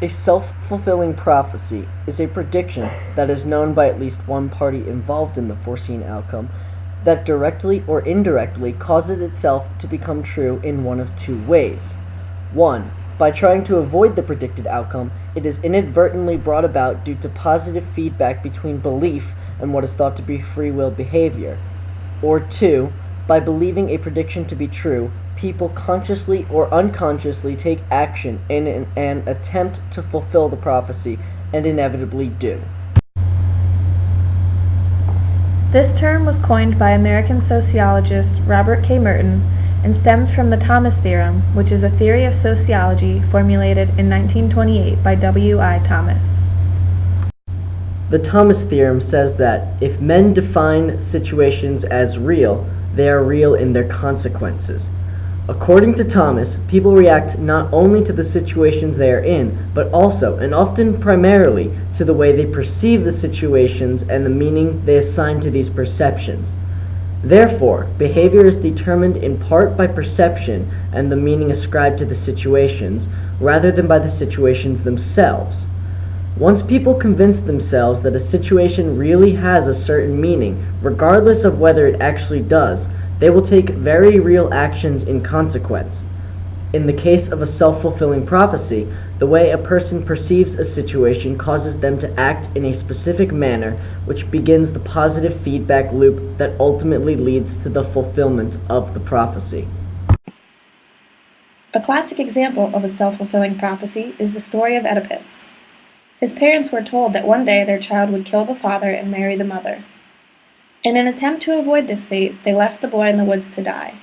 A self-fulfilling prophecy is a prediction that is known by at least one party involved in the foreseen outcome that directly or indirectly causes itself to become true in one of two ways. 1. By trying to avoid the predicted outcome, it is inadvertently brought about due to positive feedback between belief and what is thought to be free will behavior. Or 2. By believing a prediction to be true, people consciously or unconsciously take action in an attempt to fulfill the prophecy and inevitably do. This term was coined by American sociologist Robert K. Merton and stems from the Thomas theorem, which is a theory of sociology formulated in 1928 by W. I. Thomas. The Thomas theorem says that if men define situations as real, they are real in their consequences. According to Thomas, people react not only to the situations they are in, but also, and often primarily, to the way they perceive the situations and the meaning they assign to these perceptions. Therefore, behavior is determined in part by perception and the meaning ascribed to the situations, rather than by the situations themselves. Once people convince themselves that a situation really has a certain meaning, regardless of whether it actually does, they will take very real actions in consequence. In the case of a self-fulfilling prophecy, the way a person perceives a situation causes them to act in a specific manner, which begins the positive feedback loop that ultimately leads to the fulfillment of the prophecy. A classic example of a self-fulfilling prophecy is the story of Oedipus. His parents were told that one day their child would kill the father and marry the mother. In an attempt to avoid this fate, they left the boy in the woods to die.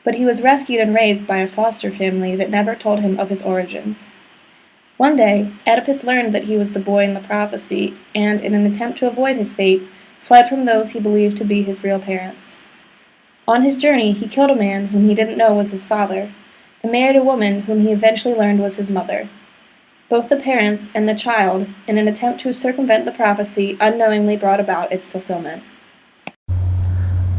But he was rescued and raised by a foster family that never told him of his origins. One day, Oedipus learned that he was the boy in the prophecy and, in an attempt to avoid his fate, fled from those he believed to be his real parents. On his journey, he killed a man whom he didn't know was his father, and married a woman whom he eventually learned was his mother. Both the parents and the child, in an attempt to circumvent the prophecy, unknowingly brought about its fulfillment.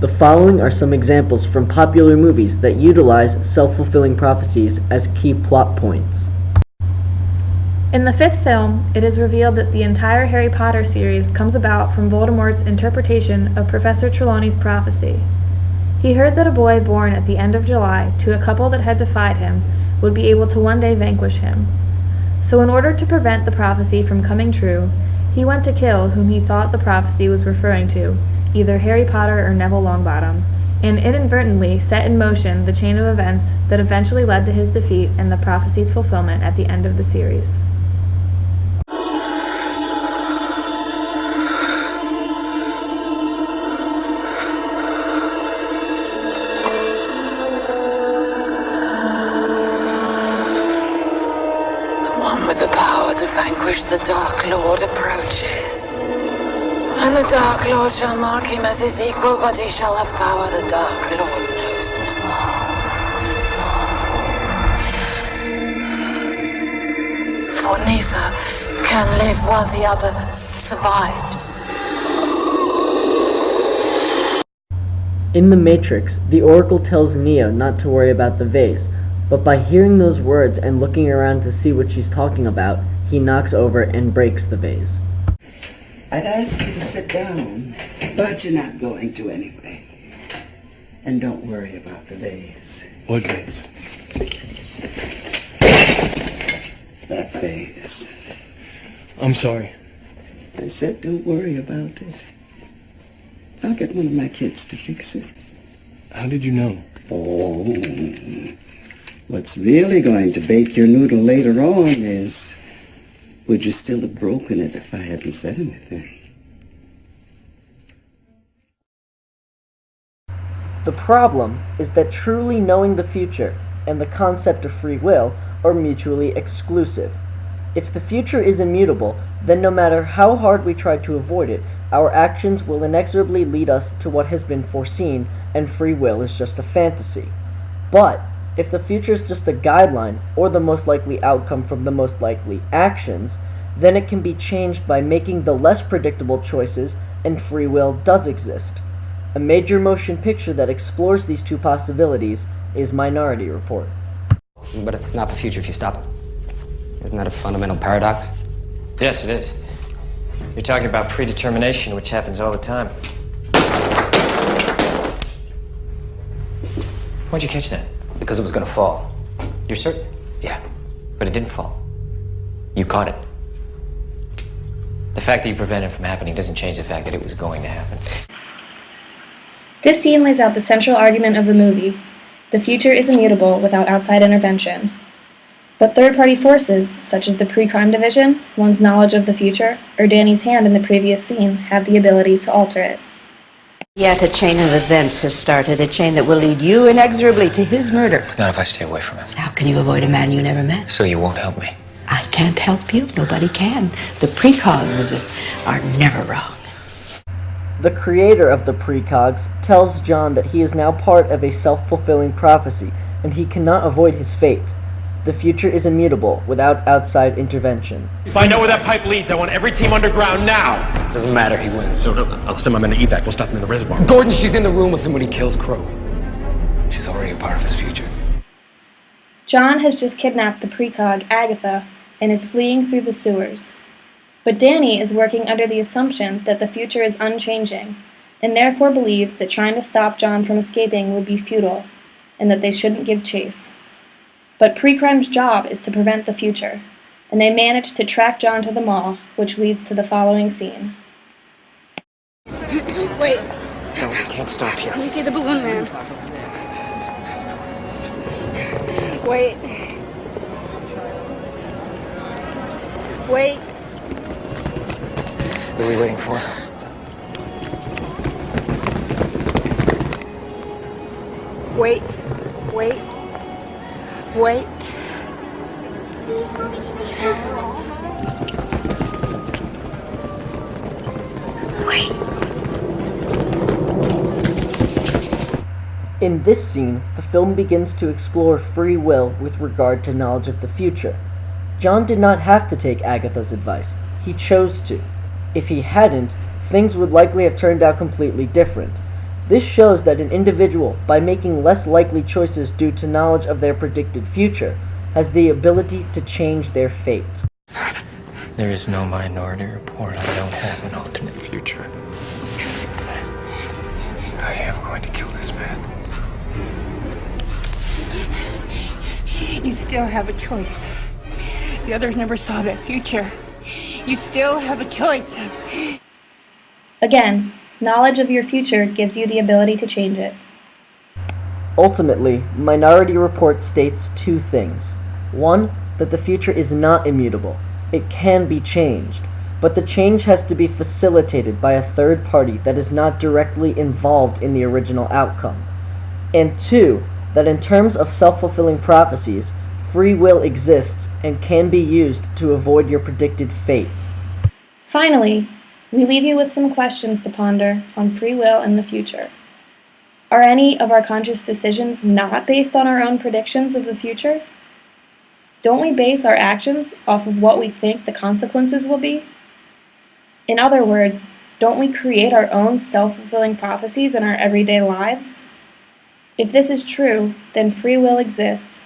The following are some examples from popular movies that utilize self-fulfilling prophecies as key plot points. In the fifth film, it is revealed that the entire Harry Potter series comes about from Voldemort's interpretation of Professor Trelawney's prophecy. He heard that a boy born at the end of July to a couple that had defied him would be able to one day vanquish him. So in order to prevent the prophecy from coming true, he went to kill whom he thought the prophecy was referring to, either Harry Potter or Neville Longbottom, and inadvertently set in motion the chain of events that eventually led to his defeat and the prophecy's fulfillment at the end of the series. The one with the power to vanquish the Dark Lord approaches. And the Dark Lord shall mark him as his equal, but he shall have power the Dark Lord knows not. For neither can live while the other survives. In The Matrix, the Oracle tells Neo not to worry about the vase, but by hearing those words and looking around to see what she's talking about, he knocks over and breaks the vase. I'd ask you to sit down, but you're not going to anyway. And don't worry about the vase. What vase? That vase. I'm sorry. I said don't worry about it. I'll get one of my kids to fix it. How did you know? Oh, what's really going to bake your noodle later on is... would you still have broken it if I hadn't said anything? The problem is that truly knowing the future and the concept of free will are mutually exclusive. If the future is immutable, then no matter how hard we try to avoid it, our actions will inexorably lead us to what has been foreseen, and free will is just a fantasy. But if the future is just a guideline, or the most likely outcome from the most likely actions, then it can be changed by making the less predictable choices, and free will does exist. A major motion picture that explores these two possibilities is Minority Report. But it's not the future if you stop it. Isn't that a fundamental paradox? Yes, it is. You're talking about predetermination, which happens all the time. Why'd you catch that? Because it was gonna fall. You're certain? Yeah. But it didn't fall. You caught it. The fact that you prevented it from happening doesn't change the fact that it was going to happen. This scene lays out the central argument of the movie. The future is immutable without outside intervention. But third-party forces, such as the pre-crime division, one's knowledge of the future, or Danny's hand in the previous scene, have the ability to alter it. Yet a chain of events has started, a chain that will lead you inexorably to his murder. Not if I stay away from him. How can you avoid a man you never met? So you won't help me? I can't help you. Nobody can. The precogs are never wrong. The creator of the precogs tells John that he is now part of a self-fulfilling prophecy, and he cannot avoid his fate. The future is immutable without outside intervention. If I know where that pipe leads, I want every team underground now. Doesn't matter, he wins. So I'll send my men to evac. We'll stop him in the reservoir. Gordon, she's in the room with him when he kills Crow. She's already a part of his future. John has just kidnapped the precog, Agatha, and is fleeing through the sewers. But Danny is working under the assumption that the future is unchanging, and therefore believes that trying to stop John from escaping would be futile, and that they shouldn't give chase. But pre-crime's job is to prevent the future, and they manage to track John to the mall, which leads to the following scene. Wait, No, we can't stop here. can you see the balloon man? Wait. Wait. What are we waiting for? Wait. Wait. Wait. In this scene, the film begins to explore free will with regard to knowledge of the future. John did not have to take Agatha's advice. He chose to. If he hadn't, things would likely have turned out completely different. This shows that an individual, by making less likely choices due to knowledge of their predicted future, has the ability to change their fate. There is no Minority Report. I don't have an alternate future. I am going to kill this man. You still have a choice. The others never saw that future. You still have a choice. Again, knowledge of your future gives you the ability to change it. Ultimately, Minority Report states two things. One, that the future is not immutable. It can be changed, but the change has to be facilitated by a third party that is not directly involved in the original outcome. And two, that in terms of self-fulfilling prophecies, free will exists and can be used to avoid your predicted fate. Finally, we leave you with some questions to ponder on free will and the future. Are any of our conscious decisions not based on our own predictions of the future? Don't we base our actions off of what we think the consequences will be? In other words, don't we create our own self-fulfilling prophecies in our everyday lives? If this is true, then free will exists.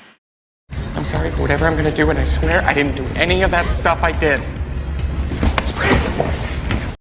I'm sorry for whatever I'm gonna do, and I swear I didn't do any of that stuff I did.